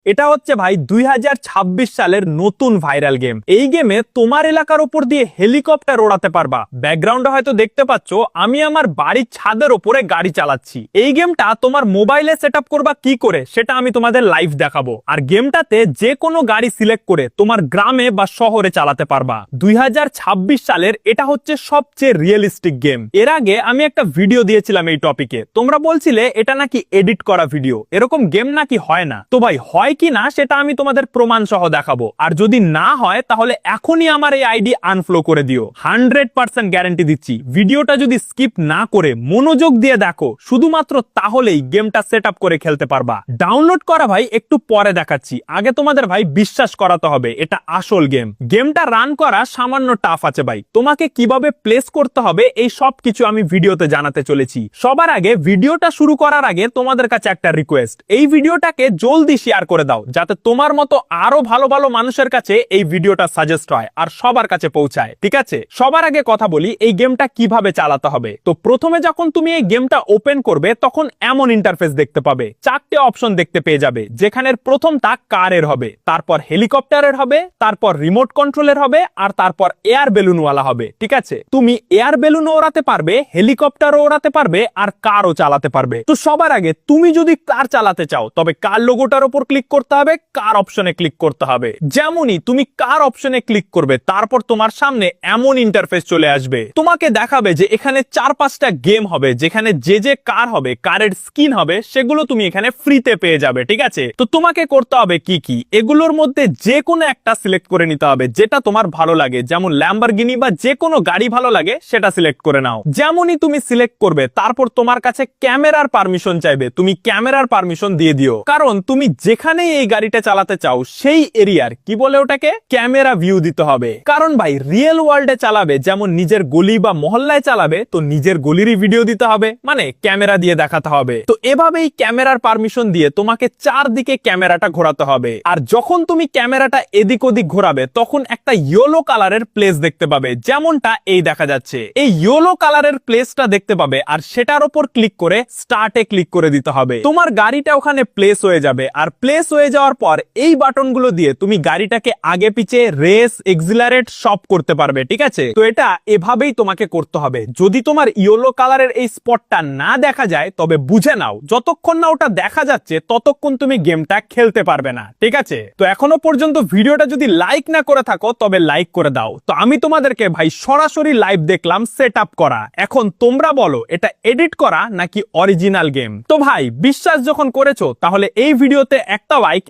এটা হচ্ছে ভাই 2026 সালের নতুন ভাইরাল গেম। এই গেমে তোমার এলাকার উপর দিয়ে হেলিকপ্টার ওড়াতে পারবা। ব্যাকগ্রাউন্ডে হয়তো দেখতে পাচ্ছ আমি আমার বাড়ির ছাদের উপরে গাড়ি চালাচ্ছি। এই গেমটা তোমার মোবাইলে সেটআপ করবা কি করে সেটা আমি তোমাদের লাইভ দেখাবো। আর গেমটাতে যে কোনো গাড়ি সিলেক্ট করে তোমার গ্রামে বা শহরে চালাতে পারবা। 2026 সালের এটা হচ্ছে সবচেয়ে রিয়েলিস্টিক গেম। এর আগে আমি একটা ভিডিও দিয়েছিলাম এই টপিকে, তোমরা বলছিলে এটা নাকি এডিট করা ভিডিও, এরকম গেম নাকি হয় না। তো ভাই হয় কি না সেটা আমি তোমাদের প্রমাণ সহ দেখাবো। আর যদি না হয় তাহলে এখনই আমার এই আইডি আনফলো করে দিও। 100% গ্যারান্টি দিচ্ছি, ভিডিওটা যদি স্কিপ না করে মনোযোগ দিয়ে দেখো শুধুমাত্র তাহলেই গেমটা সেটআপ করে খেলতে পারবা। ডাউনলোড করা ভাই একটু পরে দেখাচ্ছি, আগে তোমাদের ভাই বিশ্বাস করাতে হবে এটা আসল গেম। গেমটা রান করা সামান্য টাফ আছে ভাই, তোমাকে কিভাবে প্লেস করতে হবে এই সব কিছু আমি ভিডিওতে জানাতে চলেছি। সবার আগে ভিডিওটা শুরু করার আগে তোমাদের কাছে একটা রিকোয়েস্ট, এই ভিডিওটাকে জলদি শেয়ার করে দাও যাতে তোমার মতো আরো ভালো ভালো মানুষের কাছে এই ভিডিওটা সাজেস্ট হয় আর সবার কাছে পৌঁছায়। ঠিক আছে, সবার আগে কথা বলি এই গেমটা কিভাবে চালাতে হবে। তো প্রথমে যখন তুমি এই গেমটা ওপেন করবে তখন এমন ইন্টারফেস দেখতে পাবে, চারটে অপশন দেখতে পেয়ে যাবে, যেখানের প্রথমটা কারের হবে, তারপর হেলিকপ্টারের হবে, তারপর রিমোট কন্ট্রোলের হবে, আর তারপর এয়ার বেলুনওয়ালা হবে। ঠিক আছে, তুমি এয়ার বেলুনও ওড়াতে পারবে, হেলিকপ্টারও ওড়াতে পারবে, আর কারও চালাতে পারবে। তো সবার আগে তুমি যদি কার চালাতে চাও তবে কার লোগোটার উপর ক্লিক করতে হবে, কার অপশনে ক্লিক করতে হবে। যেমনই তুমি কার অপশনে ক্লিক করবে তারপর তোমার সামনে এমন ইন্টারফেস চলে আসবে, তোমাকে দেখাবে যে এখানে 4-5টা গেম হবে, যেখানে যে যে কার হবে, কারের স্কিন হবে, সেগুলো তুমি এখানে ফ্রিতে পেয়ে যাবে। ঠিক আছে, তো তোমাকে করতে হবে কি কি, এগুলোর মধ্যে যে কোনো একটা সিলেক্ট করে নিতে হবে যেটা তোমার ভালো লাগে, যেমন ল্যাম্বরগিনি বা যে কোনো গাড়ি ভালো লাগে সেটা সিলেক্ট করে নাও। যেমনই তুমি সিলেক্ট করবে তারপর তোমার কাছে ক্যামেরার পারমিশন চাইবে, তুমি ক্যামেরার পারমিশন দিয়ে দিও, কারণ তুমি যেখানে এই গাড়িটা চালাতে চাও সেই এরিয়ার কি বলে ওটাকে ক্যামেরা ভিউ দিতে হবে। কারণ ভাই রিয়েল ওয়ার্ল্ডে চালাবে, যেমন নিজের গলি বা মহল্লায় চালাবে, তো নিজের গলিরই ভিডিও দিতে হবে, মানে ক্যামেরা দিয়ে দেখাতে হবে। তো এভাবেই ক্যামেরার পারমিশন দিয়ে তোমাকে চারদিকে ক্যামেরাটা ঘোরাতে হবে। আর যখন তুমি ক্যামেরাটা এদিক ওদিক ঘোরাবে তখন একটা ইয়েলো কালারের প্লেস দেখতে পাবে, যেমনটা এই দেখা যাচ্ছে। এই ইয়েলো কালারের প্লেসটা দেখতে পাবে আর সেটার উপর ক্লিক করে স্টার্টে ক্লিক করে দিতে হবে। তোমার গাড়িটা ওখানে প্লেস হয়ে যাবে। আর প্লেস হয়ে যাওয়ার পর এই বাটনগুলো দিয়ে তুমি গাড়িটাকে আগে পিছে রেস, এক্সিলারেট সব করতে পারবে। ঠিক আছে, তো এটা এভাবেই তোমাকে করতে হবে। যদি তোমার ইয়েলো কালারের এই স্পটটা না দেখা যায় তবে বুঝে নাও যতক্ষণ না ওটা দেখা যাচ্ছে ততক্ষণ তুমি গেমটা খেলতে পারবে না। ঠিক আছে, তো এখনো পর্যন্ত ভিডিওটা যদি লাইক না করে থাকো তবে লাইক করে দাও। তো আমি তোমাদেরকে ভাই সরাসরি লাইভ দেখলাম সেটআপ করা, এখন তোমরা বলো এটা এডিট করা নাকি অরিজিনাল গেম। তো ভাই বিশ্বাস যখন করেছো তাহলে এই ভিডিওতে একটা লাইক,